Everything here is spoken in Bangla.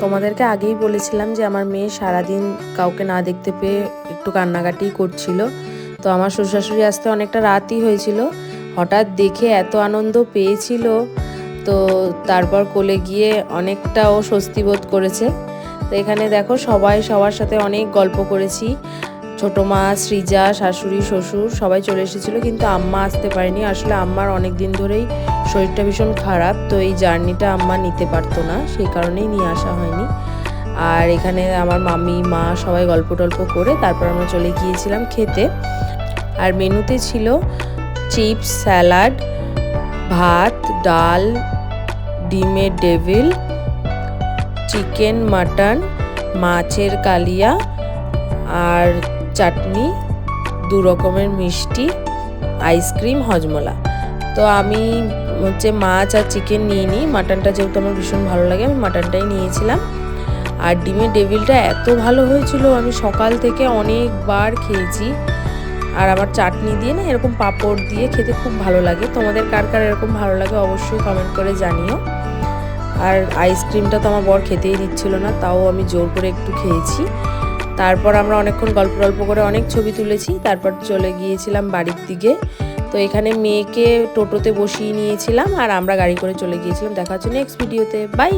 তোমাদেরকে আগেই বলেছিলাম যে আমার মেয়ে সারাদিন কাউকে না দেখতে পেয়ে একটু কান্নাকাটি করছিল। তো আমার শ্বশুর-শাশুড়ি আসতে অনেকটা রাতই হয়েছিল। হঠাৎ দেখে এত আনন্দ পেয়েছিল, তো তারপর কোলে গিয়ে অনেকটা ও স্বস্তি বোধ করেছে। তো এখানে দেখো সবাই সবার সাথে অনেক গল্প করেছি। ছোটো মা, সৃজা, শাশুড়ি, শ্বশুর সবাই চলে এসেছিলো, কিন্তু আম্মা আসতে পারেনি। আসলে আম্মার অনেক দিন ধরেই শরীরটা ভীষণ খারাপ, তো এই জার্নিটা আম্মা নিতে পারতো না, সেই কারণেই নিয়ে আসা হয়নি। আর এখানে আমার মামি, মা সবাই গল্প টল্প করে তারপর আমরা চলে গিয়েছিলাম খেতে। আর মেনুতে ছিল চিপস, স্যালাড, ভাত, ডাল, ডিমের ডেভিল, চিকেন, মাটন, মাছের কালিয়া আর চাটনি, 2 রকমের মিষ্টি, আইসক্রিম, হজমোলা। তো আমি মাছ আর চিকেন নিয়ে নিই, মাটনটা যেহেতু আমার ভীষণ ভালো লাগে আমি মাটনটাই নিয়েছিলাম। আর ডিমের ডেভিলটা এত ভালো হয়েছিল, আমি সকাল থেকে অনেকবার খেয়েছি। আর আমার চাটনি দিয়ে না এরকম পাঁপড় দিয়ে খেতে খুব ভালো লাগে। তোমাদের কার কার এরকম ভালো লাগে অবশ্যই কমেন্ট করে জানিও। আর আইসক্রিমটা তো আমার বর খেতেই দিচ্ছিল না, তাও আমি জোর করে একটু খেয়েছি। তারপর আমরা অনেকক্ষণ গল্প করে অনেক ছবি তুলেছি, তারপর চলে গিয়েছিলাম বাড়ির দিকে। তো এখানে মেয়েকে টোটোতে বসিয়ে নিয়েছিলাম আর আমরা গাড়ি করে চলে গিয়েছিলাম। দেখা হচ্ছে নেক্সট ভিডিওতে, বাই।